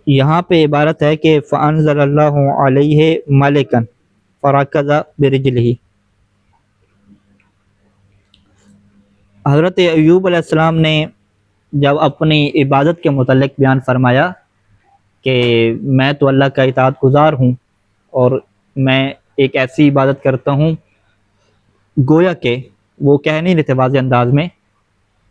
یہاں پہ عبارت ہے کہ فَأَنزَلَ اللَّهُ عَلَيْهِ مَلِكًا فَرَكَضَ بِرِجْلِهِ۔ حضرت ایوب علیہ السلام نے جب اپنی عبادت کے متعلق بیان فرمایا کہ میں تو اللہ کا اطاعت گزار ہوں اور میں ایک ایسی عبادت کرتا ہوں، گویا کہ وہ کہہ نہیں رہے تھے واضح انداز میں،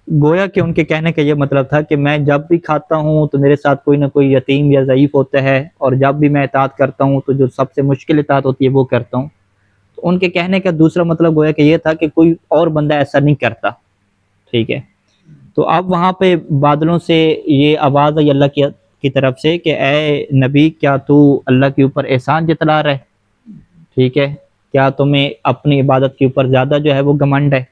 گویا کہ ان کے کہنے کا یہ مطلب تھا کہ میں جب بھی کھاتا ہوں تو میرے ساتھ کوئی نہ کوئی یتیم یا ضعیف ہوتا ہے، اور جب بھی میں اطاعت کرتا ہوں تو جو سب سے مشکل اطاعت ہوتی ہے وہ کرتا ہوں۔ تو ان کے کہنے کا دوسرا مطلب گویا کہ یہ تھا کہ کوئی اور بندہ ایسا نہیں کرتا، ٹھیک ہے۔ تو اب وہاں پہ بادلوں سے یہ آواز آئی اللہ کی طرف سے کہ اے نبی، کیا تو اللہ کے اوپر احسان جتلا رہا ہے، ٹھیک ہے، کیا تمہیں اپنی عبادت کے اوپر زیادہ جو ہے وہ گھمنڈ ہے؟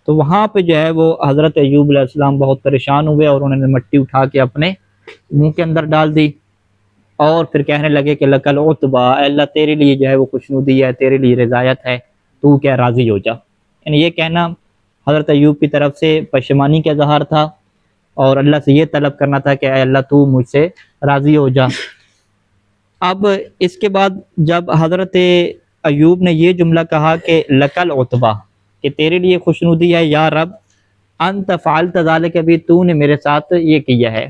تو وہاں پہ جو ہے وہ حضرت ایوب علیہ السلام بہت پریشان ہوئے اور انہوں نے مٹی اٹھا کے اپنے منہ کے اندر ڈال دی، اور پھر کہنے لگے کہ لَکَ الْعُتْبَى، اے اللہ تیرے لیے جو ہے وہ خوشنودی ہے، تیرے لیے رضایت ہے، تو کیا راضی ہو جا۔ یعنی یہ کہنا حضرت ایوب کی طرف سے پشیمانی کا اظہار تھا، اور اللہ سے یہ طلب کرنا تھا کہ اے اللہ تو مجھ سے راضی ہو جا۔ اب اس کے بعد جب حضرت ایوب نے یہ جملہ کہا کہ لَکَ الْعُتْبَى، کہ تیرے لیے خوشنودی ہے یا رب، انت فعلت ذلک، بھی تو نے میرے ساتھ یہ کیا ہے۔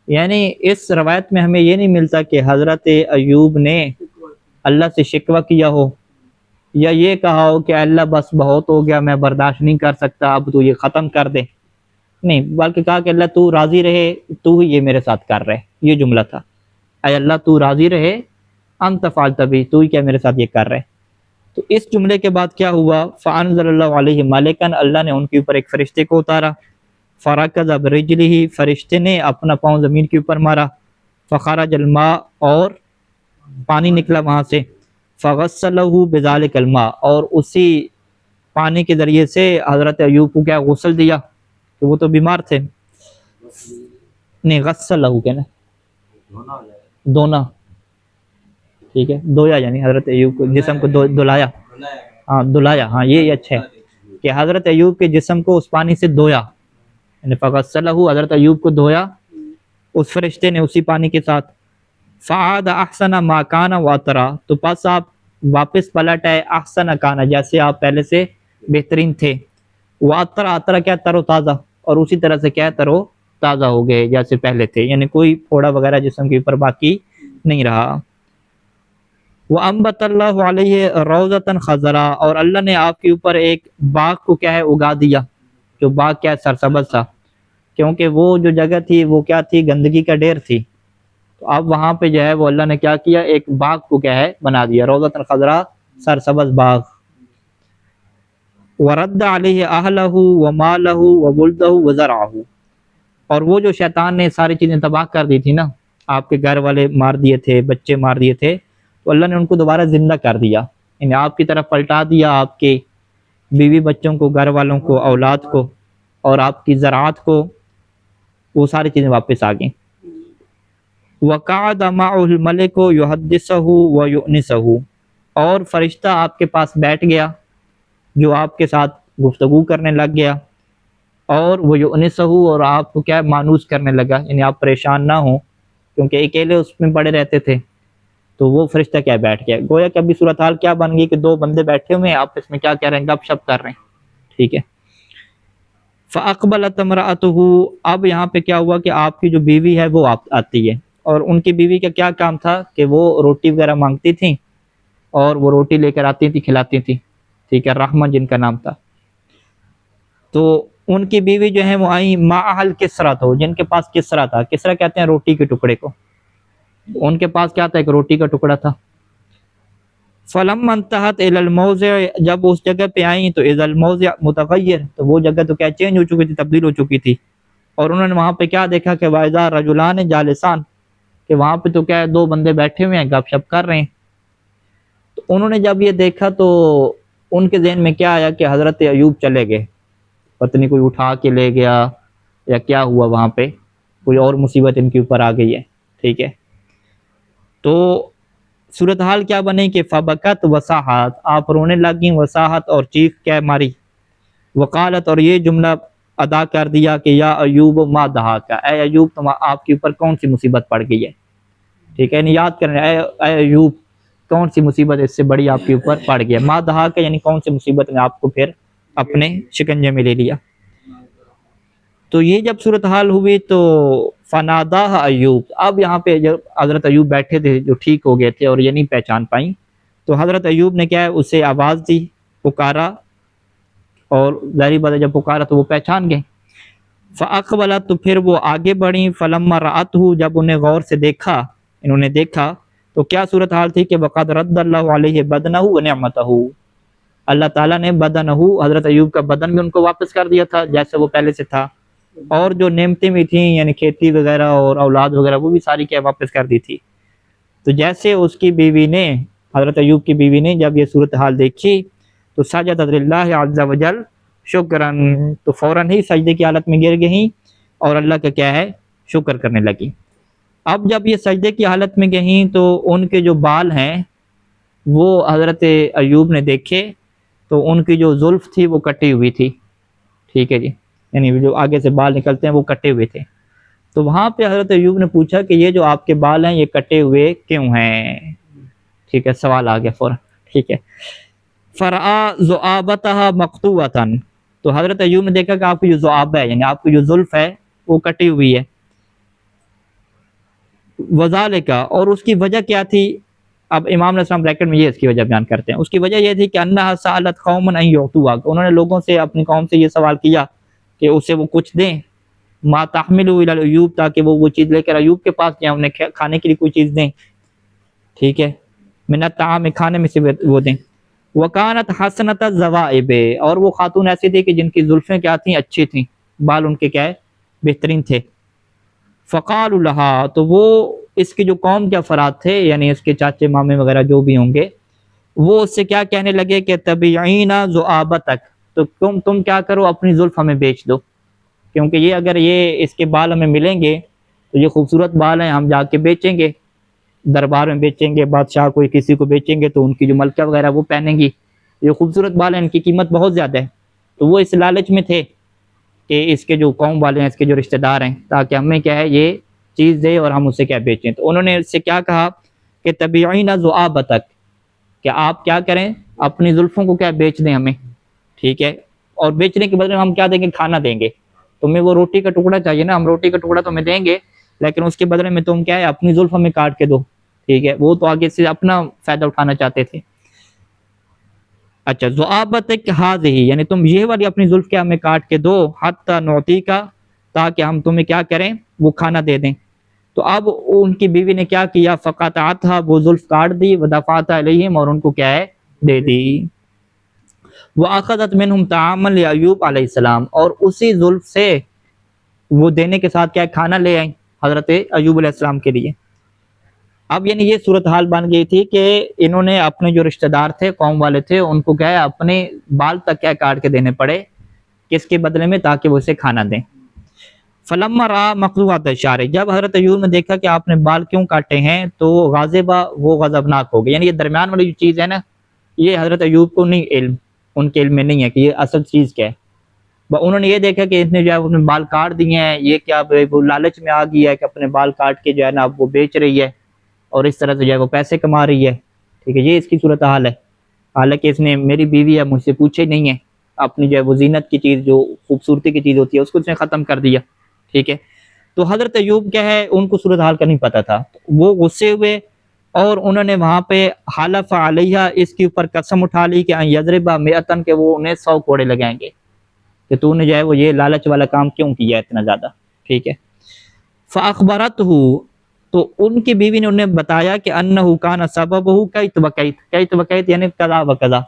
یعنی اس روایت میں ہمیں یہ نہیں ملتا کہ حضرت ایوب نے اللہ سے شکوہ کیا ہو یا یہ کہا ہو کہ اللہ بس بہت ہو گیا، میں برداشت نہیں کر سکتا، اب تو یہ ختم کر دے، نہیں، بلکہ کہا کہ اللہ تو راضی رہے، تو ہی یہ میرے ساتھ کر رہے، یہ جملہ تھا، اے اللہ تو راضی رہے، انت فعلت بھی، تو ہی کیا میرے ساتھ یہ کر رہے۔ تو اس جملے کے بعد کیا ہوا؟ فَأَنزَلَ اللَّهُ عَلَيْهِ مَلِكًا، اللہ نے ان کے اوپر ایک فرشتے کو اتارا، فَرَكَضَ بِرِجْلِهِ، فرشتے نے اپنا پاؤں زمین کے اوپر مارا، فَخَرَجَ الْمَاءُ، اور پانی نکلا وہاں سے، فَغَسَّلَهُ بِذَلِكَ الْمَاء، اور اسی پانی کے ذریعے سے حضرت ایوب کو کیا غسل دیا، کہ وہ تو بیمار تھے، نہیں غسلہ کہنا، دھونا، ٹھیک ہے، دھویا، یعنی حضرت ایوب کو جسم کو دھلایا، ہاں دھلایا، ہاں یہ اچھا ہے کہ حضرت ایوب کے جسم کو اس پانی سے دھویا، یعنی فغسلہ، حضرت ایوب کو دھویا اس فرشتے نے اسی پانی کے ساتھ، فعاد احسن ما کان واترا، تو پس آپ واپس پلٹ آئے، احسن کانا، جیسے آپ پہلے سے بہترین تھے، واترا، اترا کیا، تر و تازہ، اور اسی طرح سے کیا، تر و تازہ ہو گئے جیسے پہلے تھے، یعنی کوئی پھوڑا وغیرہ جسم کے اوپر باقی نہیں رہا۔ وَأَنبَتَ اللَّهُ عَلَيْهِ رَوْضَةً خَضْرَاءَ، اور اللہ نے آپ کے اوپر ایک باغ کو کیا ہے اگا دیا، جو باغ کیا ہے سرسبز تھا، کیونکہ وہ جو جگہ تھی وہ کیا تھی، گندگی کا ڈھیر تھی، تو اب وہاں پہ جو ہے وہ اللہ نے کیا کیا، ایک باغ کو کیا ہے بنا دیا، روضۃ خضراء، سرسبز باغ۔ وَرَدَّ عَلَيْهِ أَهْلَهُ وَمَالَهُ وَوَلْدَهُ وَزَرْعَهُ، اور وہ جو شیطان نے ساری چیزیں تباہ کر دی تھی نا، آپ کے گھر والے مار دیے تھے، بچے مار دیے تھے، تو اللہ نے ان کو دوبارہ زندہ کر دیا، یعنی آپ کی طرف پلٹا دیا، آپ کے بیوی بچوں کو، گھر والوں کو، اولاد کو، اور آپ کی زراعت کو، وہ ساری چیزیں واپس آ گئیں۔ وَقَعَدَ مَعَهُ الْمَلِكُ يُحَدِّثُهُ وَيُؤْنِسُهُ، اور فرشتہ آپ کے پاس بیٹھ گیا، جو آپ کے ساتھ گفتگو کرنے لگ گیا، اور وہ یؤنسہ، اور آپ کو کیا مانوس کرنے لگا، یعنی آپ پریشان نہ ہوں، کیونکہ اکیلے اس میں پڑے رہتے تھے، تو وہ فرشتہ کیا بیٹھ گیا، گویا کہ ابھی صورتحال کیا بن گئی کہ دو بندے بیٹھے ہوئے ہیں، آپس میں کیا کہہ رہے ہیں، گپ شپ کر رہے ہیں، ٹھیک ہے۔ فَأَقْبَلَتْ امْرَأَتُهُ، اب یہاں پہ کیا ہوا کہ آپ کی جو بیوی ہے وہ آتی ہے، اور ان کی بیوی کا کیا کام تھا کہ وہ روٹی وغیرہ مانگتی تھیں، اور وہ روٹی لے کر آتی تھی، کھلاتی تھی، ٹھیک ہے، رحمہ جن کا نام تھا۔ تو ان کی بیوی جو ہیں وہ آئیں مَعَهَا الْكِسْرَةُ، تو جن کے پاس کسرا تھا، کسرا کہتے ہیں روٹی کے ٹکڑے کو، ان کے پاس کیا تھا، ایک روٹی کا ٹکڑا تھا۔ فَلَمَّا انْتَهَتْ إِلَى الْمَوْضِعِ، جب اس جگہ پہ آئیں تو إِذَا الْمَوْضِعُ مُتَغَيِّرٌ، تو وہ جگہ تو کیا چینج ہو چکی تھی، تبدیل ہو چکی تھی، اور انہوں نے وہاں پہ کیا دیکھا کہ وَإِذَا رَجُلَانِ جَالِسَانِ، کہ وہاں پہ تو کیا ہے، دو بندے بیٹھے ہوئے ہیں، گپ شپ کر رہے ہیں۔ تو انہوں نے جب یہ دیکھا تو ان کے ذہن میں کیا آیا کہ حضرت ایوب چلے گئے، پتہ نہیں کوئی اٹھا کے لے گیا یا کیا ہوا، وہاں پہ کوئی اور مصیبت ان کے اوپر آ گئی ہے، ٹھیک ہے۔ تو صورتحال کیا بنے کہ فبکت وصاحت، آپ رونے لگ گئیں، وصاحت، اور چیخ کیا ماری، وقالت، اور یہ جملہ ادا کر دیا کہ یا ایوب ما دہاک، اے ایوب تم آپ کے اوپر کون سی مصیبت پڑ گئی ہے، ٹھیک ہے، یعنی یاد کریں اے ایوب کون سی مصیبت اس سے بڑی آپ کے اوپر پڑ گیا، ما دہاک یعنی کون سی مصیبت نے آپ کو پھر اپنے شکنجے میں لے لیا۔ تو یہ جب صورتحال ہوئی تو فنادہ ایوب، اب یہاں پہ جب حضرت ایوب بیٹھے تھے جو ٹھیک ہو گئے تھے اور یہ نہیں پہچان پائیں، تو حضرت ایوب نے کیا ہے اسے آواز دی، پکارا، اور ظاہری بات ہے جب پکارا تو وہ پہچان گئے۔ فاقبلت، تو پھر وہ آگے بڑھیں، فلما رأتہ، جب انہیں غور سے دیکھا، انہوں نے دیکھا تو کیا صورتحال تھی کہ وقد رد اللہ علیہ بدنہ ونعمتہ، اللہ تعالیٰ نے بدنہ، حضرت ایوب کا بدن بھی ان کو واپس کر دیا تھا جیسے وہ پہلے سے تھا، اور جو نعمتیں بھی تھیں یعنی کھیتی وغیرہ اور اولاد وغیرہ وہ بھی ساری کیا واپس کر دی تھی۔ تو جیسے اس کی بیوی نے، حضرت ایوب کی بیوی نے جب یہ صورتحال دیکھی تو سجدت للہ عز وجل شکرن، تو فوراً ہی سجدے کی حالت میں گر گئیں اور اللہ کا کیا ہے شکر کرنے لگی۔ اب جب یہ سجدے کی حالت میں گئیں تو ان کے جو بال ہیں وہ حضرت ایوب نے دیکھے تو ان کی جو زلف تھی وہ کٹی ہوئی تھی، ٹھیک ہے جی، یعنی جو آگے سے بال نکلتے ہیں وہ کٹے ہوئے تھے۔ تو وہاں پہ حضرت ایوب نے پوچھا کہ یہ جو آپ کے بال ہیں یہ کٹے ہوئے کیوں ہیں، ٹھیک ہے، سوال آ گیا فوراً، ٹھیک ہے۔ فرآ ذؤابتها مقطوعۃ، تو حضرت ایوب نے دیکھا کہ آپ کی جو ذؤابہ ہے یعنی آپ کی جو زلف ہے وہ کٹی ہوئی ہے۔ وذالک، اور اس کی وجہ کیا تھی، اب امام علیہ السلام بریکٹ میں یہ اس کی وجہ بیان کرتے ہیں، اس کی وجہ یہ تھی کہ انہا سالت قوما ان یعطوها، انہوں نے لوگوں سے، اپنی قوم سے یہ سوال کیا کہ اسے وہ کچھ دیں، ما تحملوا الی ایوب، تاکہ وہ چیز لے کر ایوب کے پاس جائیں، انہیں کھانے کے لیے کوئی چیز دیں، ٹھیک ہے، من الطعام، کھانے میں سے وہ دیں۔ وکانت حسنۃ الذوائب، اور وہ خاتون ایسی تھی کہ جن کی زلفیں کیا تھیں اچھی تھیں، بال ان کے کیا ہے بہترین تھے۔ فقالوا لها، تو وہ اس کی جو قوم کے افراد تھے یعنی اس کے چاچے مامے وغیرہ جو بھی ہوں گے، وہ اس سے کیا کہنے لگے کہ تبعین ذؤابتک، تو تم کیا کرو اپنی زلف ہمیں بیچ دو، کیونکہ یہ اگر یہ اس کے بال ہمیں ملیں گے تو یہ خوبصورت بال ہیں، ہم جا کے بیچیں گے، دربار میں بیچیں گے، بادشاہ کوئی کسی کو بیچیں گے تو ان کی جو ملکہ وغیرہ وہ پہنیں گی، یہ خوبصورت بال ہیں، ان کی قیمت بہت زیادہ ہے۔ تو وہ اس لالچ میں تھے کہ اس کے جو قوم والے ہیں، اس کے جو رشتہ دار ہیں، تاکہ ہمیں کیا ہے یہ چیز دے اور ہم اسے کیا بیچیں۔ تو انہوں نے اس سے کیا کہا کہ تبعین ذؤابتک، کہ آپ کیا کریں اپنی زلفوں کو کیا بیچ دیں ہمیں، ٹھیک ہے، اور بیچنے کے بدلے میں ہم کیا دیں گے، کھانا دیں گے، تمہیں وہ روٹی کا ٹکڑا چاہیے نا، ہم روٹی کا ٹکڑا تمہیں دیں گے لیکن اس کے بدلے میں تم کیا ہے اپنی زلف ہمیں کاٹ کے دو، ٹھیک ہے، وہ تو آگے سے اپنا فائدہ اٹھانا چاہتے تھے۔ اچھا، ذؤابتک ہذہ، یعنی تم یہ والی اپنی زلف کیا ہمیں کاٹ کے دو، حتی نعطیک، تاکہ ہم تمہیں کیا کریں وہ کھانا دے دیں۔ تو اب ان کی بیوی نے کیا کیا، فقطعتها، وہ زلف کاٹ دی، ودفعت الیہم، اور ان کو کیا ہے دے دی۔ واخذت منہم طعاما لایوب علیہ السلام، اور اسی زلف سے وہ دینے کے ساتھ کیا کھانا لے آئیں حضرت ایوب علیہ السلام کے لیے۔ اب یعنی یہ صورتحال بن گئی تھی کہ انہوں نے اپنے جو رشتہ دار تھے، قوم والے تھے، ان کو کیا ہے اپنے بال تک کیا کاٹ کے دینے پڑے، کس کے بدلے میں، تاکہ وہ اسے کھانا دیں۔ فلما رأى مقطوعۃ الشعر، جب حضرت ایوب نے دیکھا کہ آپ نے بال کیوں کاٹے ہیں تو غاضبہ، وہ غضبناک ہو گئے، یعنی یہ درمیان والی جو چیز ہے نا، یہ حضرت ایوب کو نہیں علم، ان کے علم میں نہیں ہے کہ یہ اصل چیز کیا ہے۔ انہوں نے یہ دیکھا کہ اس نے جو ہے اپنے بال کاٹ دیے ہیں، یہ کیا وہ لالچ میں آ گئی ہے کہ اپنے بال کاٹ کے جو ہے نا اب وہ بیچ رہی ہے اور اس طرح سے جو ہے وہ پیسے کما رہی ہے، ٹھیک ہے، یہ اس کی صورتحال ہے، حالانکہ اس نے میری بیوی ہے مجھ سے پوچھے نہیں ہے، اپنی جو ہے وہ زینت کی چیز، جو خوبصورتی کی چیز ہوتی ہے اس کو اس نے ختم کر دیا، ٹھیک ہے۔ تو حضرت ایوب کیا ہے ان کو صورتحال کا نہیں پتہ تھا، وہ غصے ہوئے اور انہوں نے وہاں پہ حلف علیہ، اس کے اوپر قسم اٹھا لی کہ یضرب مئتن، کہ وہ انہیں 100 کوڑے لگائیں گے کہ تو نے جو ہے وہ یہ لالچ والا کام کیوں کیا ہے اتنا زیادہ، ٹھیک ہے۔ فاخبرتہ، تو ان کی بیوی نے انہیں بتایا کہ انہ کان سببہ کیت وکیت، کیت وکیت یعنی قضا وقضا،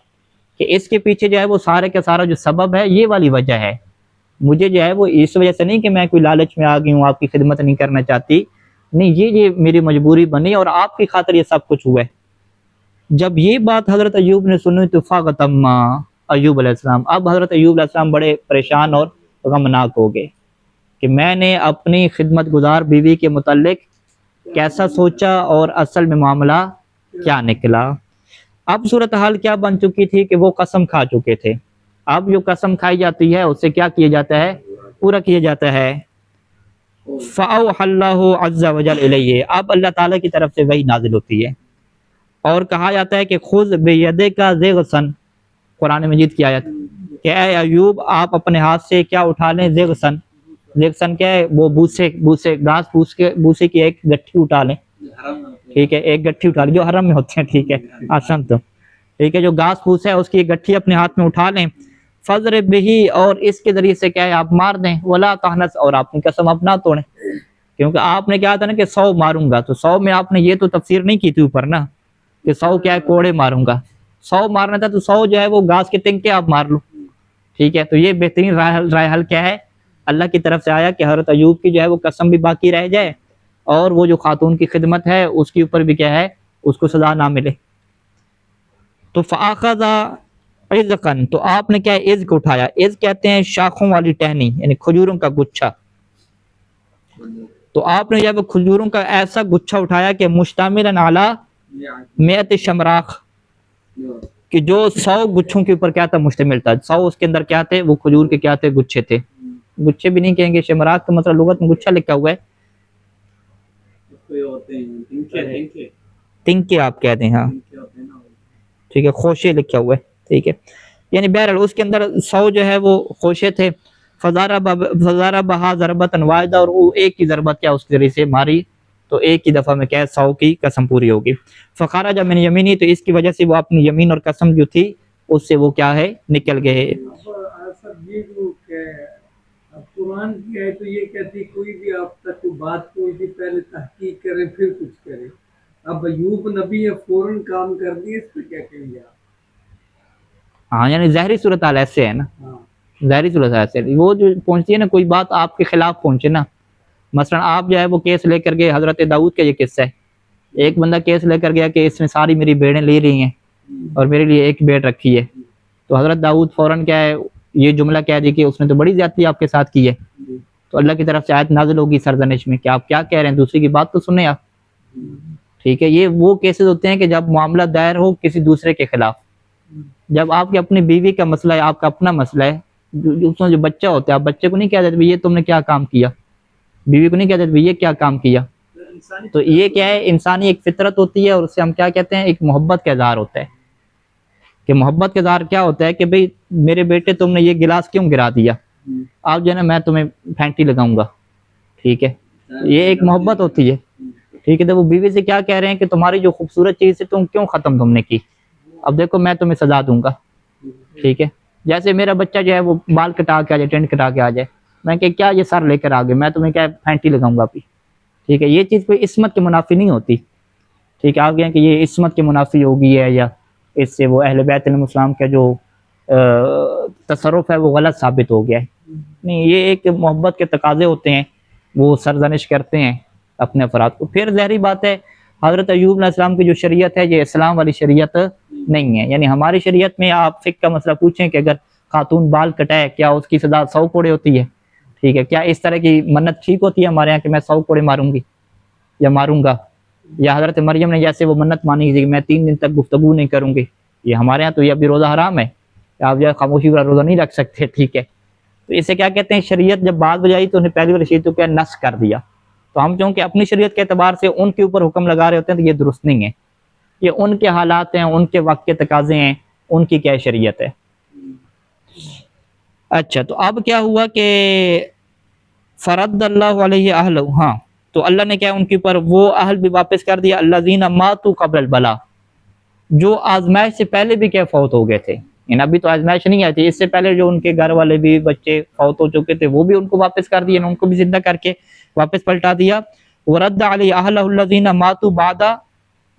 کہ اس کے پیچھے جو ہے وہ سارے کا سارا جو سبب ہے یہ والی وجہ ہے، مجھے جو ہے وہ اس وجہ سے نہیں کہ میں کوئی لالچ میں آ گئی ہوں، آپ کی خدمت نہیں کرنا چاہتی، نہیں، یہ میری مجبوری بنی اور آپ کی خاطر یہ سب کچھ ہوا ہے۔ جب یہ بات حضرت ایوب نے سنی تو فاغتم ایوب علیہ السلام، اب حضرت ایوب علیہ السلام بڑے پریشان اور غمناک ہو گئے کہ میں نے اپنی خدمت گزار بیوی کے متعلق کیسا سوچا اور اصل میں معاملہ کیا نکلا۔ اب صورتحال کیا بن چکی تھی کہ وہ قسم کھا چکے تھے، اب جو قسم کھائی جاتی ہے اس سے کیا کیا جاتا ہے، پورا کیا جاتا ہے فَأَوْحَى اللَّهُ عَزَّ وَجَلَ إِلَيْهِ، اب اللہ تعالیٰ کی طرف سے وحی نازل ہوتی ہے، اور کہا جاتا ہے کہ خُذْ بِيَدِكَ ضِغْثًا، قرآن مجید کی آیت کہ اے ایوب آپ اپنے ہاتھ سے کیا اٹھا لیں، ضغثن، ضغثن کیا ہے، وہ بوسے گھاس بوسے کی ایک گٹھی اٹھا لیں، ٹھیک ہے، ایک گٹھی اٹھا لیں جو حرم میں ہوتے ہیں، ٹھیک ہے، آسان تو ٹھیک ہے، جو گھاس پھوس ہے اس کی ایک گٹھی اپنے ہاتھ میں اٹھا لیں، فضرب بہی، اور اس کے ذریعے سے کیا ہے آپ مار دیں، ولا تحنث، اور آپ نے قسم اپنا توڑیں، کیونکہ آپ نے کیا تھا نا کہ 100 ماروں گا، تو 100 میں آپ نے یہ تو تفسیر نہیں کی تھی اوپر نا کہ 100 کیا ہے کوڑے ماروں گا، 100 مارنا تھا تو 100 جو ہے وہ گھاس کے تنکے آپ مار لو، ٹھیک ہے، تو یہ بہترین رائے حل کیا ہے، اللہ کی طرف سے آیا کہ حضرت ایوب کی جو ہے وہ قسم بھی باقی رہ جائے، اور وہ جو خاتون کی خدمت ہے اس کے اوپر بھی کیا ہے اس کو سزا نہ ملے۔ تو فاخذ عذقن، تو آپ نے کیا ہے عذق اٹھایا، عذق کہتے ہیں شاخوں والی ٹہنی، یعنی کھجوروں کا گچھا، تو آپ نے جب کھجوروں کا ایسا گچھا اٹھایا کہ مشتمل علی 100 شمراخ، کہ جو 100 گچھوں کے اوپر کیا تھا مشتمل تھا، 100 اس کے اندر کیا تھے، وہ کھجور کے کیا تھے، گچھے تھے، گچھے بھی نہیں کہیں گے، شمراخ کا مطلب لغت میں گچھا لکھا ہوا ہے، تنکے آپ کہتے ہیں، ہاں ٹھیک ہے، خوشے لکھا ہوا ہے، ٹھیک ہے، یعنی بہرحال اس کے اندر 100 جو ہے وہ خوشے تھے، فضربها ضربۃ واحدہ، اور وہ ایک کی ضربت کیا اس کے ذریعے سے ماری، تو ایک کی دفعہ میں کیا 100 کی قسم پوری ہوگی، فخرج من یمینی، تو اس کی وجہ سے وہ اپنی یمین اور قسم جو تھی اس سے وہ کیا ہے نکل گئے۔ اب قرآن کی ہے تو یہ کہتی کوئی بھی آپ تک کوئی بات پہنچتی پہلے تحقیق کرے پھر کچھ کرے، اب ایوب نبی ہے فوراً کام کر دیے، اس پہ کیا کہیں گے آپ؟ ہاں یعنی ظاہری صورتحال ایسے ہے نا، ظاہری صورتحال ایسے ہے، وہ جو پہنچتی ہے نا کوئی بات آپ کے خلاف پہنچے نا، مثلا آپ جو ہے وہ کیس لے کر گئے، حضرت داؤد کا یہ قصہ ہے، ایک بندہ کیس لے کر گیا کہ اس نے ساری میری بھیڑیں لے رہی ہیں اور میرے لیے ایک بھیڑ رکھی ہے، تو حضرت داؤد فوراً کیا ہے یہ جملہ کہہ دی کہ اس نے تو بڑی زیادتی آپ کے ساتھ کی ہے، تو اللہ کی طرف سے آیت نازل ہوگی سرزنش میں کہ آپ کیا کہہ رہے ہیں، دوسری کی بات تو سنیں آپ، ٹھیک ہے، یہ وہ کیسز ہوتے ہیں کہ جب معاملہ دائر ہو کسی دوسرے کے خلاف، جب آپ کی اپنی بیوی کا مسئلہ ہے، آپ کا اپنا مسئلہ ہے، اس میں جو بچہ ہوتا ہے آپ بچے کو نہیں کہہ دیتے یہ تم نے کیا کام کیا، بیوی کو نہیں کہہ دیتے یہ کیا کام کیا، تو یہ کیا ہے انسانی ایک فطرت ہوتی ہے، اور اس سے ہم کیا کہتے ہیں ایک محبت کا اظہار ہوتا ہے، کہ محبت کا اظہار کیا ہوتا ہے کہ بھئی میرے بیٹے تم نے یہ گلاس کیوں گرا دیا، آپ جو ہے نا میں تمہیں پھینٹی لگاؤں گا، ٹھیک ہے، یہ ایک محبت ہوتی ہے، ٹھیک ہے، تو وہ بیوی سے کیا کہہ رہے ہیں کہ تمہاری جو خوبصورت چیز سے تم کیوں تم نے کی، اب دیکھو میں تمہیں سزا دوں گا، ٹھیک ہے، جیسے میرا بچہ جو ہے وہ بال کٹا کے آ جائے، ٹینٹ کٹا کے آ جائے، میں کہ کیا یہ سر لے کر آ گئے، میں تمہیں کیا پھینٹی لگاؤں گا، ٹھیک ہے، یہ چیز کوئی عصمت کے منافی نہیں ہوتی، ٹھیک ہے، آپ کہیں کہ یہ عصمت کے منافی ہوگی ہے، یا اس سے وہ اہل بیت علیہ السلام کا جو تصرف ہے وہ غلط ثابت ہو گیا ہے، نہیں، یہ ایک محبت کے تقاضے ہوتے ہیں، وہ سرزنش کرتے ہیں اپنے افراد کو، پھر ظاہری بات ہے حضرت ایوب علیہ السلام کی جو شریعت ہے یہ اسلام والی شریعت نہیں ہے، یعنی ہماری شریعت میں آپ فقہ کا مسئلہ پوچھیں کہ اگر خاتون بال کٹائے کیا اس کی سزا 100 کوڑے ہوتی ہے، ٹھیک ہے، کیا اس طرح کی منت ٹھیک ہوتی ہے ہمارے یہاں کہ میں 100 کوڑے ماروں گی یا ماروں گا، یا حضرت مریم نے جیسے وہ منت مانی کہ میں 3 دن تک گفتگو نہیں کروں گی، یہ ہمارے یہاں تو یہ ابھی روزہ حرام ہے، آپ جو ہے خاموشی والا روزہ نہیں رکھ سکتے، ٹھیک ہے، تو اسے کیا کہتے ہیں شریعت جب بات بجائی تو انہیں پہلی والی شریعت کو کیا نسخ کر دیا، تو ہم چونکہ اپنی شریعت کے اعتبار سے ان کے اوپر حکم لگا رہے ہوتے ہیں تو یہ درست نہیں ہے، یہ ان کے حالات ہیں، ان کے وقت کے تقاضے ہیں، ان کی کیا شریعت ہے۔ اچھا تو اب کیا ہوا کہ فرد اللہ علیہ اہل، ہاں تو اللہ نے کیا ان کے اوپر وہ اہل بھی واپس کر دیا، الذین ماتوا قبل البلاء، جو آزمائش سے پہلے بھی کیا فوت ہو گئے تھے، یعنی ابھی تو آزمائش نہیں آئی تھی، اس سے پہلے جو ان کے گھر والے بھی بچے فوت ہو چکے تھے وہ بھی ان کو واپس کر دیا، ان کو بھی زندہ کر کے واپس پلٹا دیا، ورد علی اہلہ الذین ماتوا بعد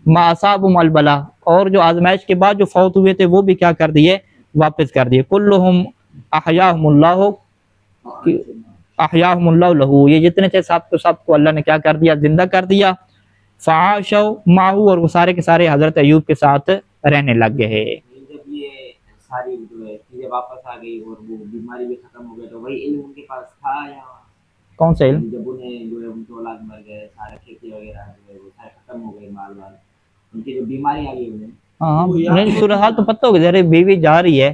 ما اصابهم البلاء، اور جو آزمائش کے بعد جو فوت ہوئے تھے وہ بھی کیا کر دیے واپس کر دیے، کلہم احیاہم اللہ، احیاہم اللہ لہو، یہ جتنے تھے سب کو اللہ نے کیا کر دیا زندہ کر دیا، فعاشوا معہ، اور وہ سارے کے سارے حضرت ایوب کے ساتھ رہنے لگ گئے۔ جب یہ ساری جو ہے چیزیں واپس آ گئی اور وہ بیماری بھی ختم ہو گئی تو وہی علم ان کے پاس تھا یا کون سا علم؟ جب انہیں جو ہے ان کے اولاد مر گئے، سارے کھیتی وغیرہ جو ہے وہ سارے ختم ہو گئے، مال وال، ان کی جو بیماری آ گئی انہیں، ہاں نہیں صورتحال تو پتہ ہوگی، ذرا بیوی جا رہی ہے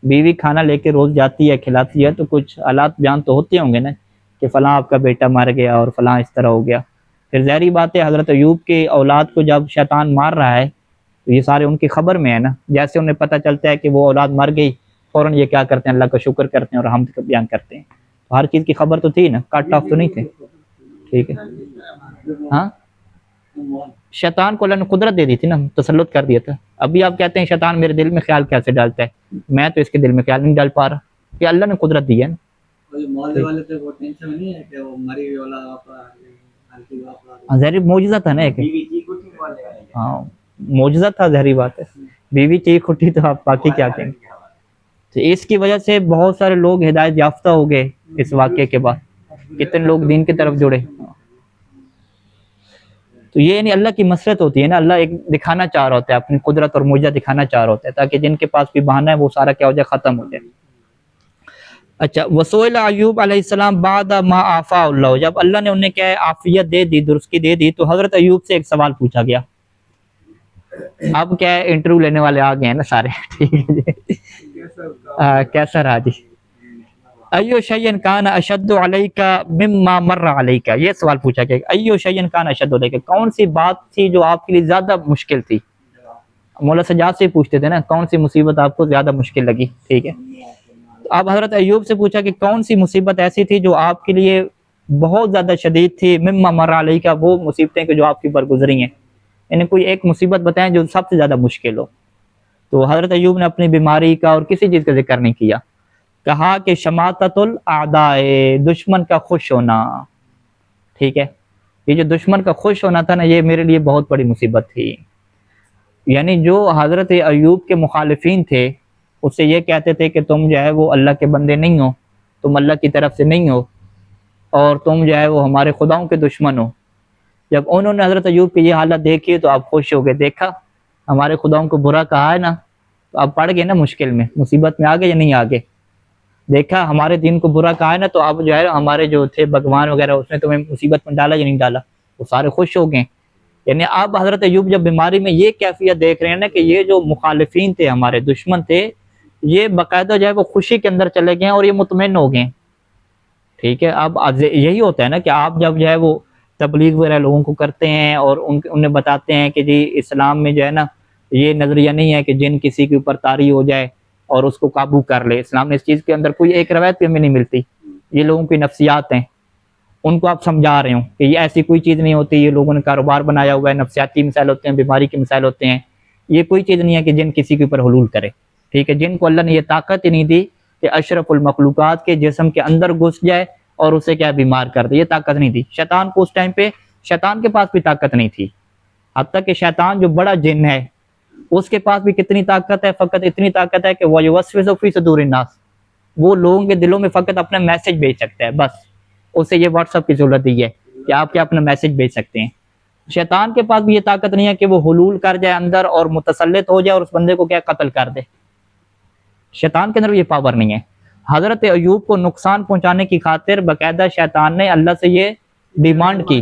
بیوی کھانا لے کے روز جاتی ہے کھلاتی ہے تو کچھ حالات بیان تو ہوتے ہوں گے نا کہ فلاں آپ کا بیٹا مر گیا اور فلاں اس طرح ہو گیا. پھر ظاہری بات ہے حضرت ایوب کے اولاد کو جب شیطان مار رہا ہے تو یہ سارے ان کی خبر میں ہے نا. جیسے انہیں پتہ چلتا ہے کہ وہ اولاد مر گئی فوراً یہ کیا کرتے ہیں اللہ کا شکر کرتے ہیں اور حمد کا بیان کرتے ہیں. تو ہر چیز کی خبر تو تھی نا, کٹ آف تو نہیں تھے. ٹھیک ہے ہاں, شیطان کو اللہ نے قدرت دے دی تھی نا, تسلط کر دیا تھا. ابھی آپ کہتے ہیں شیطان میرے دل میں خیال کیسے ڈالتا ہے, میں تو اس کے دل میں خیال نہیں ڈال پا رہا, یہ اللہ نے قدرت دی ہے نا. محلے والے تھے وہ ٹینشن نہیں ہے کہ وہ مری ہوئی اولاد واپس ظاہری معجزہ تھا نا ایک, بیوی چیخ اٹھی والے والے ہاں معجزہ تھا, ظاہری بات ہے. بیوی چیخ اٹھی تو آپ باقی کیا کہیں گے. تو اس کی وجہ سے بہت سارے لوگ ہدایت یافتہ ہو گئے اس واقعے کے بعد, کتنے لوگ دین کی طرف جڑے. تو یہ یعنی اللہ کی مسرت ہوتی ہے نا, اللہ ایک دکھانا چاہ رہا ہوتا ہے اپنی قدرت اور معجزہ دکھانا چاہ رہا ہوتا ہے تاکہ جن کے پاس بھی بہانہ ہے وہ سارا کیا ہو جائے, ختم ہو جائے. اچھا, وسئل ایوب علیہ السلام بعد ما آفا اللہ, جب اللہ نے انہیں کیا ہے عافیت دے دی, درستی دے دی, تو حضرت ایوب سے ایک سوال پوچھا گیا. اب کیا ہے انٹرویو لینے والے آ گئے ہیں نا سارے, ٹھیک ہے جی, کیسا رہا جی. ایو شیئن کان اشد علیک مما مر علیک, یہ سوال پوچھا گیا. ایو شیئن کان اشد علیک, کون سی بات تھی جو آپ کے لیے زیادہ مشکل تھی. مولا سجاد سے پوچھتے تھے نا کون سی مصیبت آپ کو زیادہ مشکل لگی. ٹھیک ہے, اب حضرت ایوب سے پوچھا کہ کون سی مصیبت ایسی تھی جو آپ کے لیے بہت زیادہ شدید تھی. مما مر علیک, وہ مصیبتیں کہ جو آپ کے اوپر گزری ہیں, یعنی کوئی ایک مصیبت بتائیں جو سب سے زیادہ مشکل ہو. تو حضرت ایوب نے اپنی بیماری کا اور کسی چیز کا ذکر نہیں کیا, کہا کہ شماتت الاعداء, دشمن کا خوش ہونا. ٹھیک ہے, یہ جو دشمن کا خوش ہونا تھا نا, یہ میرے لیے بہت بڑی مصیبت تھی. یعنی جو حضرت ایوب کے مخالفین تھے اس سے یہ کہتے تھے کہ تم جو ہے وہ اللہ کے بندے نہیں ہو, تم اللہ کی طرف سے نہیں ہو, اور تم جو ہے وہ ہمارے خداؤں کے دشمن ہو. جب انہوں نے حضرت ایوب کی یہ حالت دیکھی تو آپ خوش ہو گئے, دیکھا ہمارے خداؤں کو برا کہا ہے نا, تو آپ پڑ گئے نا مشکل میں, مصیبت میں آگے یا نہیں آگے. دیکھا ہمارے دین کو برا کہا ہے نا, تو اب جو ہے ہمارے جو تھے بھگوان وغیرہ اس نے تمہیں مصیبت میں ڈالا یا نہیں ڈالا. وہ سارے خوش ہو گئے. یعنی اب حضرت ایوب جب بیماری میں یہ کیفیت دیکھ رہے ہیں نا کہ یہ جو مخالفین تھے ہمارے دشمن تھے, یہ باقاعدہ جو ہے وہ خوشی کے اندر چلے گئے اور یہ مطمئن ہو گئے. ٹھیک ہے, اب یہی ہوتا ہے نا کہ آپ جب جو ہے وہ تبلیغ وغیرہ لوگوں کو کرتے ہیں اور انہیں بتاتے ہیں کہ جی اسلام میں جو ہے نا یہ نظریہ نہیں ہے کہ جن کسی کے اوپر طاری ہو جائے اور اس کو قابو کر لے. اسلام نے اس چیز کے اندر کوئی ایک روایت بھی ہمیں نہیں ملتی. یہ لوگوں کی نفسیات ہیں, ان کو آپ سمجھا رہے ہوں کہ یہ ایسی کوئی چیز نہیں ہوتی, یہ لوگوں نے کاروبار بنایا ہوا ہے, نفسیاتی مسائل ہوتے ہیں, بیماری کے مسائل ہوتے ہیں. یہ کوئی چیز نہیں ہے کہ جن کسی کے اوپر حلول کرے. ٹھیک ہے, جن کو اللہ نے یہ طاقت ہی نہیں دی کہ اشرف المخلوقات کے جسم کے اندر گھس جائے اور اسے کیا بیمار کر دے, یہ طاقت نہیں دی. شیطان کو اس ٹائم پہ, شیطان کے پاس بھی طاقت نہیں تھی. حتیٰ کہ شیطان جو بڑا جن ہے اس کے پاس بھی کتنی طاقت ہے, فقط اتنی طاقت ہے کہ وہ یوسوس فی صدور الناس, وہ لوگوں کے دلوں میں فقط اپنا میسج بھیج سکتا ہے. بس اسے یہ واٹس ایپ کی ضرورت دی ہے کہ آپ کیا اپنا میسج بھیج سکتے ہیں. شیطان کے پاس بھی یہ طاقت نہیں ہے کہ وہ حلول کر جائے اندر اور متسلط ہو جائے اور اس بندے کو کیا قتل کر دے. شیطان کے اندر یہ پاور نہیں ہے. حضرت ایوب کو نقصان پہنچانے کی خاطر باقاعدہ شیطان نے اللہ سے یہ ڈیمانڈ کی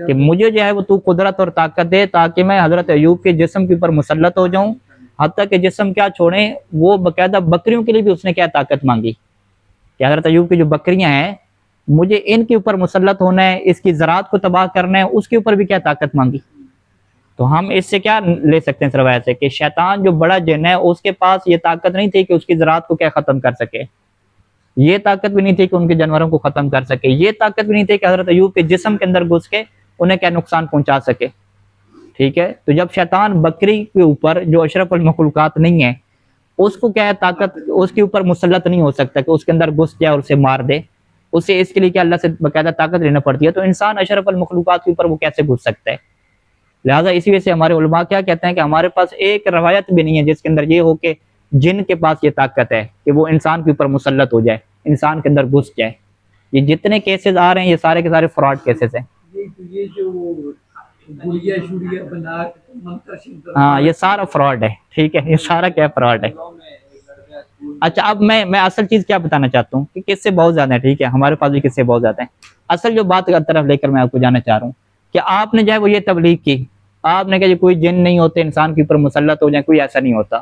کہ مجھے جو ہے وہ تو قدرت اور طاقت دے تاکہ میں حضرت ایوب کے جسم کے اوپر مسلط ہو جاؤں. حتیٰ کہ جسم کیا چھوڑیں, وہ باقاعدہ بکریوں کے لیے بھی اس نے کیا طاقت مانگی کہ حضرت ایوب کی جو بکریاں ہیں مجھے ان کے اوپر مسلط ہونا ہے, اس کی زراعت کو تباہ کرنا ہے, اس کے اوپر بھی کیا طاقت مانگی. تو ہم اس سے کیا لے سکتے ہیں اس روایت سے کہ شیطان جو بڑا جن ہے اس کے پاس یہ طاقت نہیں تھی کہ اس کی زراعت کو کیا ختم کر سکے, یہ طاقت بھی نہیں تھی کہ ان کے جانوروں کو ختم کر سکے, یہ طاقت بھی نہیں تھی کہ حضرت ایوب کے جسم کے اندر گھس کے انہیں کیا نقصان پہنچا سکے. ٹھیک ہے, تو جب شیطان بکری کے اوپر جو اشرف المخلوقات نہیں ہے اس کو کیا ہے طاقت, اس کے اوپر مسلط نہیں ہو سکتا کہ اس کے اندر گھس جائے اور اسے مار دے. اسے اس کے لیے کہ اللہ سے باقاعدہ طاقت لینا پڑتی ہے. تو انسان اشرف المخلوقات کے اوپر وہ کیسے گھس سکتا ہے. لہٰذا اسی وجہ سے ہمارے علماء کیا کہتے ہیں کہ ہمارے پاس ایک روایت بھی نہیں ہے جس کے اندر یہ ہو کہ جن کے پاس یہ طاقت ہے کہ وہ انسان کے اوپر مسلط ہو جائے, انسان کے اندر گھس جائے. یہ جتنے کیسز آ رہے ہیں یہ سارے کے سارے فراڈ کیسز ہیں. یہ جو گڑیا شڑیا بنا منتر شنتر, ہاں یہ سارا فراڈ ہے. ٹھیک ہے, یہ سارا کیا فراڈ ہے. اچھا, اب میں اصل چیز کیا بتانا چاہتا ہوں کہ کس سے بہت زیادہ ہے. ٹھیک ہے, ہمارے پاس بھی کس سے بہت زیادہ ہیں. اصل جو بات طرف لے کر میں آپ کو جانا چاہ رہا ہوں کہ آپ نے جو ہے وہ یہ تبلیغ کی, آپ نے کہا کوئی جن نہیں ہوتے انسان کے اوپر مسلط ہو جائیں, کوئی ایسا نہیں ہوتا.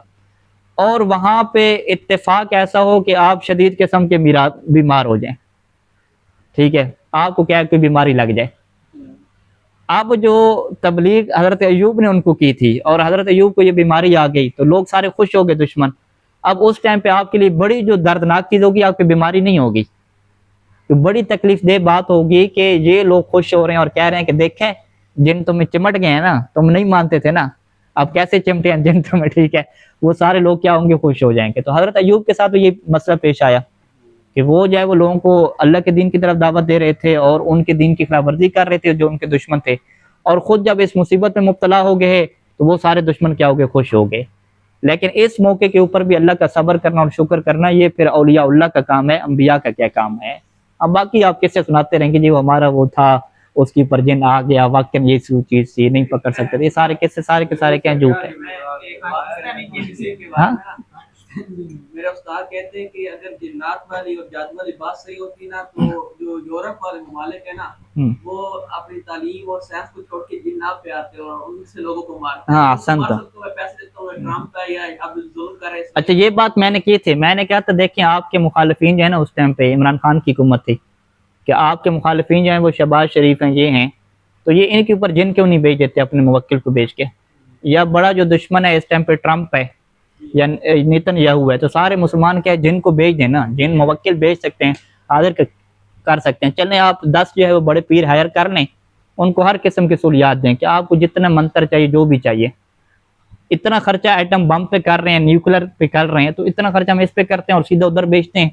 اور وہاں پہ اتفاق ایسا ہو کہ آپ شدید قسم کے بیمار ہو جائیں، ٹھیک ہے، آپ کو کیا ہے، کوئی بیماری لگ جائے۔ اب جو تبلیغ حضرت ایوب نے ان کو کی تھی اور حضرت ایوب کو یہ بیماری آ گئی تو لوگ سارے خوش ہو گئے دشمن۔ اب اس ٹائم پہ آپ کے لیے بڑی جو دردناک چیز ہوگی، آپ کی بیماری نہیں ہوگی، تو بڑی تکلیف دہ بات ہوگی کہ یہ لوگ خوش ہو رہے ہیں اور کہہ رہے ہیں کہ دیکھیں جن تمہیں چمٹ گئے ہیں نا، تم نہیں مانتے تھے نا، اب کیسے چمٹے ہیں جن تمہیں، ٹھیک ہے، وہ سارے لوگ کیا ہوں گے، خوش ہو جائیں گے۔ تو حضرت ایوب کے ساتھ یہ مسئلہ پیش آیا کہ وہ جو ہے وہ لوگوں کو اللہ کے دین کی طرف دعوت دے رہے تھے اور ان کے دین کی خلاف ورزی کر رہے تھے جو ان کے دشمن تھے، اور خود جب اس مصیبت میں مبتلا ہو گئے تو وہ سارے دشمن کیا ہو گئے، خوش ہو گئے۔ لیکن اس موقع کے اوپر بھی اللہ کا صبر کرنا اور شکر کرنا، یہ پھر اولیاء اللہ کا کام ہے، انبیاء کا کیا کام ہے۔ اب باقی آپ کس سے سناتے رہیں گے جی وہ ہمارا وہ تھا، اس کے اوپر جن آ گیا، واقعاً یہ چیز تھی، نہیں پکڑ سکتے تھے، یہ سارے قصے سارے کے سارے کیا جھوٹ ہے۔ ہاں میرے استاد کہتے ہیں کہ اگر جنات والی اور جادو والی بات صحیح ہوتی نا تو جو یورپ والے ممالک ہیں نا وہ اپنی تعلیم اور سائنس کو چھوڑ کے جنات پہ آتے ہیں اور ان سے لوگوں کو مارتے ہیں۔ ہاں احسنت۔ پیسے دیتا ہوں ٹرمپ پہ یا اب ظلم کر رہے ہیں۔ اچھا یہ بات میں نے کی تھی، میں نے کہا تھا دیکھیں آپ کے مخالفین جو ہے نا، اس ٹائم پہ عمران خان کی حکومت تھی، کہ آپ کے مخالفین جو ہیں وہ شہباز شریف ہیں، یہ ہیں، تو یہ ان کے اوپر جن کیوں نہیں بھیج دیتے اپنے موکل کو بھیج کے؟ یا بڑا جو دشمن ہے اس ٹائم پہ ٹرمپ ہے یا نیتن یاہو ہے، تو سارے مسلمان کیا ہے، جن کو بھیج دیں نا، جن موکل بھیج سکتے ہیں، حاضر کر سکتے ہیں، چلیں آپ 10 جو ہے وہ بڑے پیر ہائر کر لیں، ان کو ہر قسم کی سہولیات دیں کہ آپ کو جتنا منتر چاہیے، جو بھی چاہیے، اتنا خرچہ ایٹم بم پہ کر رہے ہیں، نیوکلر پہ کر رہے ہیں، تو اتنا خرچہ ہم اس پہ کرتے ہیں اور سیدھا ادھر بیچتے ہیں،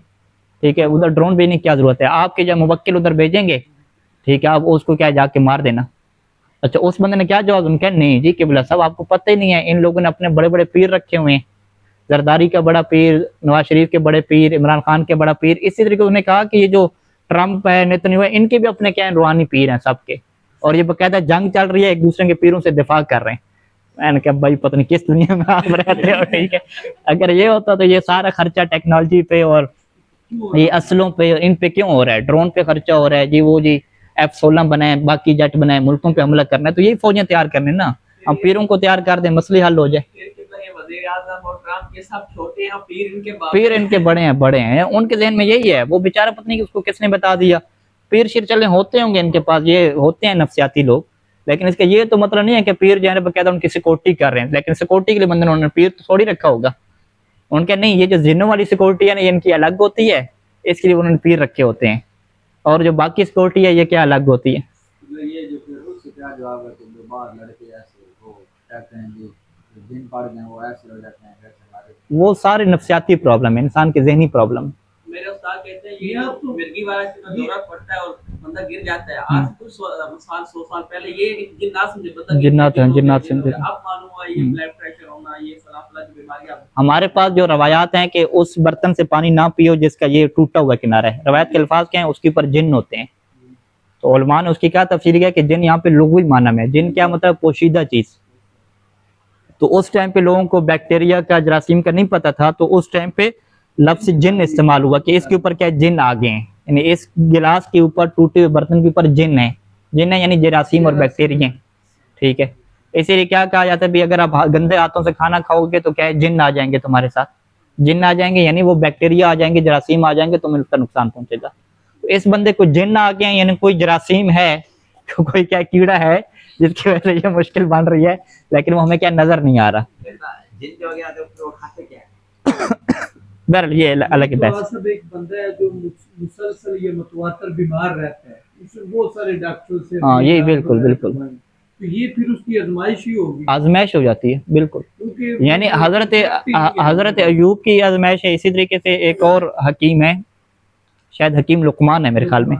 ٹھیک ہے، ادھر ڈرون بھیجنے کی کیا ضرورت ہے، آپ کے جب موکل ادھر بھیجیں گے، ٹھیک ہے، آپ اس کو کیا جا کے مار دینا۔ اچھا اس بندے نے کیا جواب ان کا، نہیں جی قبلہ صاحب آپ کو پتہ ہی نہیں ہے، ان لوگوں نے اپنے بڑے بڑے پیر رکھے ہوئے ہیں، زرداری کا بڑا پیر، نواز شریف کے بڑے پیر، عمران خان کے بڑا پیر، اسی طریقے انہوں نے کہا کہ یہ جو ٹرمپ ہے، نیتن یاہو ہے، ان کے بھی اپنے کیا ہیں، روحانی پیر ہیں سب کے، اور یہ باقاعدہ جنگ چل رہی ہے، ایک دوسرے کے پیروں سے دفاع کر رہے ہیں۔ میں نے کہا بھائی پتہ نہیں کس دنیا میں آپ رہتے ہو، ٹھیک ہے، اگر یہ ہوتا تو یہ سارا خرچہ ٹیکنالوجی پہ اور یہ اسلحوں پہ، ان پہ کیوں ہو رہا ہے، ڈرون پہ خرچہ ہو رہا ہے جی، وہ جی F-16 بنائیں، باقی جٹ بنائیں، ملکوں پہ حملہ کرنا ہے، تو یہی فوجیں تیار کرنے نا، ہم پیروں کو تیار کر دیں، مسئلے حل ہو جائے۔ وزیر اعظم اور ٹرمپ یہ سب چھوٹے ہیں، پیر ان کے پیر ان کے بڑے ہیں، ان کے ذہن میں یہی ہے، وہ بیچارہ پتہ نہیں کہ اس کو کس نے بتا دیا، پیر شیر چلے ہوتے ہوں گے ان کے پاس، یہ ہوتے ہیں نفسیاتی لوگ، لیکن اس کا یہ تو مطلب نہیں ہے کہ پیر جو ہے باقاعدہ ان کی سیکورٹی کر رہے ہیں، لیکن سیکورٹی کے لیے بندے نے پیر تو تھوڑی رکھا ہوگا، ان کے نہیں، یہ جو جنوں والی سیکورٹی ہے نا، یہ ان کی الگ ہوتی ہے، اس کے لیے انہوں نے پیر رکھے ہوتے ہیں، اور جو باقی سیکورٹی ہے یہ کیا الگ ہوتی ہے۔ یہ جو پھر اس سے کیا جواب ہے کہ جو بعض لڑکے ایسے وہ کہتے ہیں جی دن پڑ گئے وہ ایسے ہو جاتے ہیں ویسے ہمارے، وہ سارے نفسیاتی پرابلم ہے، انسان کے ذہنی پرابلم۔ میرے استاد کہتے ہیں یہ مرغی والا دورہ پڑتا ہے اور بندہ گر جاتا ہے، آج کچھ سال 100 سال پہلے یہ جنات سمجھے، بندہ جنات سمجھے، اب معلوم ہوا یہ بلڈ پریشر ہونا، یہ فلاں فلاں کی بیماریاں۔ ہمارے پاس جو روایات ہیں کہ اس برتن سے پانی نہ پیو جس کا یہ ٹوٹا ہوا کنارہ ہے، روایت کے الفاظ کیا ہیں، اس کے اوپر جن ہوتے ہیں، تو علماء نے اس کی کیا تفسیر کیا کہ جن یہاں پہ لغوی معنی میں، جن کیا مطلب پوشیدہ چیز، تو اس ٹائم پہ لوگوں کو بیکٹیریا کا، جراثیم کا نہیں پتا تھا، تو اس ٹائم پہ لفظ جن استعمال ہوا کہ اس کے اوپر کیا جن آ گئے ہیں، یعنی اس گلاس کے اوپر، ٹوٹے ہوئے برتن کے اوپر جن ہیں، جن ہیں یعنی جراثیم اور بیکٹیریا، ٹھیک ہے، اسی لیے کیا کہا جاتا ہے بھی اگر آپ گندے ہاتھوں سے کھانا کھاؤ گے تو کیا ہے، جن آ جائیں گے تمہارے ساتھ، جن آ جائیں گے یعنی وہ بیکٹیریا آ جائیں گے، جراثیم آ جائیں گے، تمہیں اس کا نقصان پہنچے گا۔ تو اس بندے کو جن آ گئے ہیں، یعنی کوئی جراثیم ہے، کوئی کیا کیڑا ہے جس کی وجہ سے یہ مشکل بن رہی ہے، لیکن وہ ہمیں کیا نظر نہیں آ رہا۔ جن جو گیا تو وہ کھاتے کیا ہے؟ بہرحال یہ الگ بحث۔ صاحب ایک بندہ ہے جو مسلسل یہ متواتر بیمار رہتا ہے، اس سے بہت سارے ڈاکٹر سے، ہاں یہ بالکل بالکل تو یہ پھر اس کی آزمائش ہی ہوگی، آزمائش ہو جاتی ہے، بالکل، کیونکہ یعنی حضرت ایوب کی آزمائش ہے، اسی طریقے سے ایک اور حکیم ہے، شاید حکیم لقمان ہے میرے خیال میں،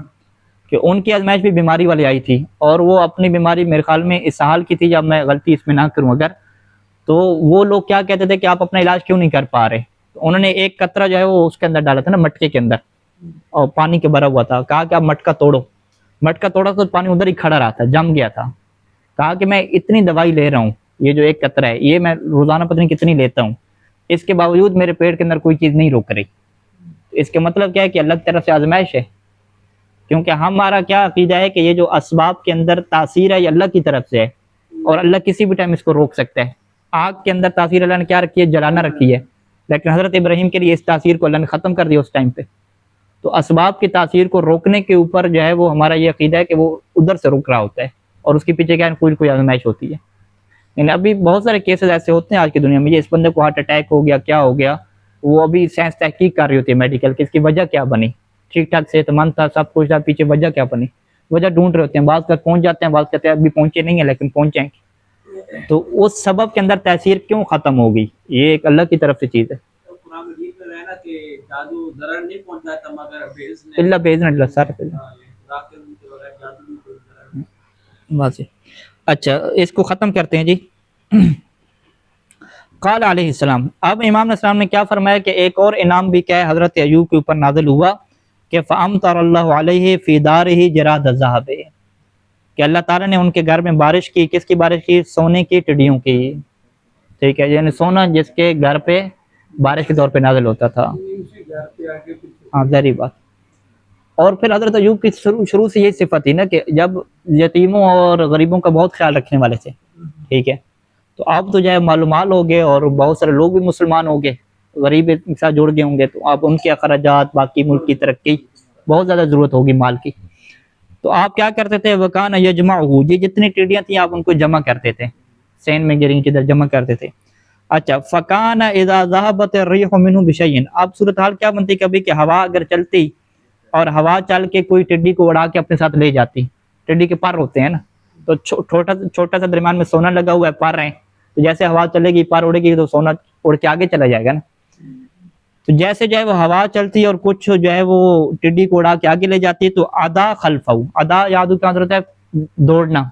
کہ ان کی آزمائش بھی بیماری والی آئی تھی، اور وہ اپنی بیماری میرے خیال میں اسہال کی تھی، جب میں غلطی اس میں نہ کروں اگر، تو وہ لوگ کیا کہتے تھے کہ آپ اپنا علاج کیوں نہیں کر پا رہے، تو انہوں نے ایک قطرہ جو ہے وہ اس کے اندر ڈالا تھا نا، مٹکے کے اندر، اور پانی کے بھرا ہوا تھا، کہا کہ آپ مٹکا توڑو، مٹکا توڑا تو پانی ادھر ہی کھڑا رہا تھا، جم گیا تھا، کہا کہ میں اتنی دوائی لے رہا ہوں، یہ جو ایک قطرہ ہے یہ میں روزانہ پتہ نہیں کتنی لیتا ہوں، اس کے باوجود میرے پیٹ کے اندر کوئی چیز نہیں رک رہی، اس کے مطلب کیا ہے کہ اللہ کی طرف سے آزمائش ہے، کیونکہ ہمارا کیا عقیدہ ہے کہ یہ جو اسباب کے اندر تاثیر ہے یہ اللہ کی طرف سے ہے، اور اللہ کسی بھی ٹائم اس کو روک سکتا ہے۔ آگ کے اندر تاثیر اللہ نے کیا رکھی ہے، جلانا رکھی ہے، لیکن حضرت ابراہیم کے لیے اس تاثیر کو اللہ نے ختم کر دیا اس ٹائم پہ. تو اسباب کی تاثیر کو روکنے کے اوپر جو ہے وہ ہمارا یہ عقیدہ ہے کہ وہ ادھر سے رک رہا ہوتا ہے اور اس کے پیچھے کیا کوئی آزمائش ہوتی ہے. یعنی ابھی بہت سارے کیسز ایسے ہوتے ہیں آج کی دنیا میں، یہ اس بندے کو ہارٹ اٹیک ہو گیا، کیا ہو گیا، وہ ابھی سائنس تحقیق کر رہی ہوتی ہے میڈیکل کہ اس کی وجہ کیا بنی، ٹھیک ٹھاک صحت مند تھا، سب کچھ تھا، پیچھے وجہ کیا بنی، وجہ ڈھونڈ رہے ہوتے ہیں. بعض کا پہنچ جاتے ہیں، بعض کہتے ہیں ابھی پہنچے نہیں ہیں لیکن پہنچ جائیں گے. تو اس سبب کے اندر تاثیر کیوں ختم ہو گئی، یہ ایک اللہ کی طرف سے چیز ہے. تو قرآن مجید میں ہے نا کہ جادو ضرر نہیں پہنچاتا مگر بإذن اللہ باذن اللہ سر پہ راکب کے بغیر جادو بھی کوئی ضرر نہیں. واضح. اچھا اس کو ختم کرتے ہیں جی. قال علیہ السلام، اب امام علیہ السلام نے کیا فرمایا کہ ایک اور انعام بھی کیا ہے حضرت ایوب کے اوپر نازل ہوا کہ فَأَمْطَرَ اللَّهُ عَلَيْهِ فِي دَارِهِ جَرَادَ الذَّهَبِ، کہ اللہ تعالیٰ نے ان کے گھر میں بارش کی. کس کی بارش کی؟ سونے کی ٹڈیوں کی. ٹھیک ہے، یعنی سونا جس کے گھر پہ بارش کے طور پہ نازل ہوتا تھا. گھر پہ آگے پیچھے ہاں ظاہری بات. اور پھر حضرت ایوب کی شروع سے یہی صفت تھی نا کہ جب یتیموں اور غریبوں کا بہت خیال رکھنے والے تھے. ٹھیک ہے، تو اب تو جو ہے معلومات ہو گئے اور بہت سارے لوگ بھی مسلمان ہو گئے، غریب کے ساتھ جڑ گئے ہوں گے، تو اب ان کے اخراجات، باقی ملک کی ترقی، بہت زیادہ ضرورت ہوگی مال کی. تو آپ کیا کرتے تھے؟ وکان یجمعہ، یہ جتنی ٹڈیاں تھیں آپ ان کو جمع کرتے تھے، سین میں گرین کی طرح جمع کرتے تھے. اچھا، فکان اذا ذهبت الريح منه بشيء، اب صورتحال کیا بنتی کبھی کہ ہوا اگر چلتی اور ہوا چل کے کوئی ٹڈی کو اڑا کے اپنے ساتھ لے جاتی. ٹڈی کے پر ہوتے ہیں نا، تو چھوٹا سا درمیان میں سونا لگا ہوا ہے، پر ہیں، تو جیسے ہوا چلے گی پر اڑے گی تو سونا اڑ کے آگے چلا جائے گا نا. تو جیسے جو ہے وہ ہوا چلتی اور کچھ جو ہے وہ ٹڈی کو اڑا کے آگے لے جاتی، تو ادا خلفہ، ادا یاد کیا حضرت ہے؟ دوڑنا.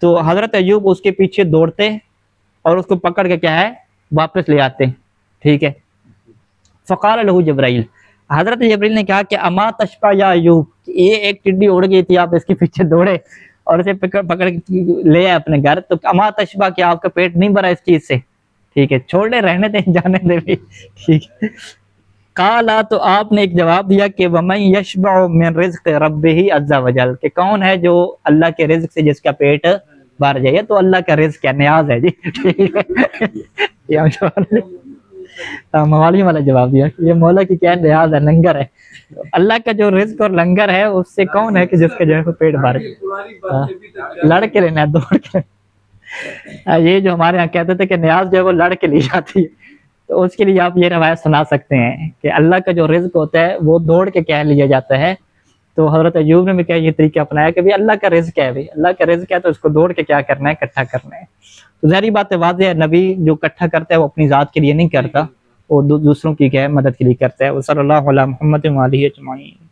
تو حضرت ایوب اس کے پیچھے دوڑتے اور اس کو پکڑ کے کیا ہے واپس لے آتے. ٹھیک ہے. فقال له جبرائیل، حضرت جبرائیل نے کہا کہ اما تشفع یا ایوب، یہ ایک ٹڈی اڑ گئی تھی، آپ اس کے پیچھے دوڑے اور اسے پکڑ کے لے آئے اپنے گھر، تو اما تشفع، کہ آپ کا پیٹ نہیں بھرا اس چیز سے؟ ٹھیک ہے، چھوڑ لے، رہنے دیں، جانے دے بھی. ٹھیک ہے. قالا، تو آپ نے ایک جواب دیا کہ وَمَن يَشْبَعُ مِن رِزْقِ رَبِّهِ عَزَّ وَجَلَّ، کہ کون ہے جو اللہ کے رزق سے جس کا پیٹ بھر جائے. تو اللہ کا رزق ہے، نیاز ہے جی. ٹھیک ہے، موالی والا جواب دیا کہ یہ مولا کی کیا نیاز ہے، لنگر ہے. اللہ کا جو رزق اور لنگر ہے اس سے کون ہے کہ جس کا جو ہے پیٹ بھر جائے. پرانی باتیں بھی تک لڑ کے لینا ہے، دوڑ کے. یہ جو ہمارے یہاں کہتے تھے کہ نیاز جو ہے وہ لڑ کے لی جاتی ہے، تو اس کے لیے آپ یہ روایت سنا سکتے ہیں کہ اللہ کا جو رزق ہوتا ہے وہ دوڑ کے کہہ لیا جاتا ہے. تو حضرت ایوب نے بھی کیا یہ طریقہ اپنایا کہ اللہ کا رزق ہے، بھائی اللہ کا رزق ہے تو اس کو دوڑ کے کیا کرنا ہے، اکٹھا کرنا ہے. تو ظاہری بات ہے، واضح ہے، نبی جو اکٹھا کرتا ہے وہ اپنی ذات کے لیے نہیں کرتا، وہ دوسروں کی کیا ہے مدد کے لیے کرتا ہے. وہ صلی اللہ علیہ محمد و آلہ اجمعین.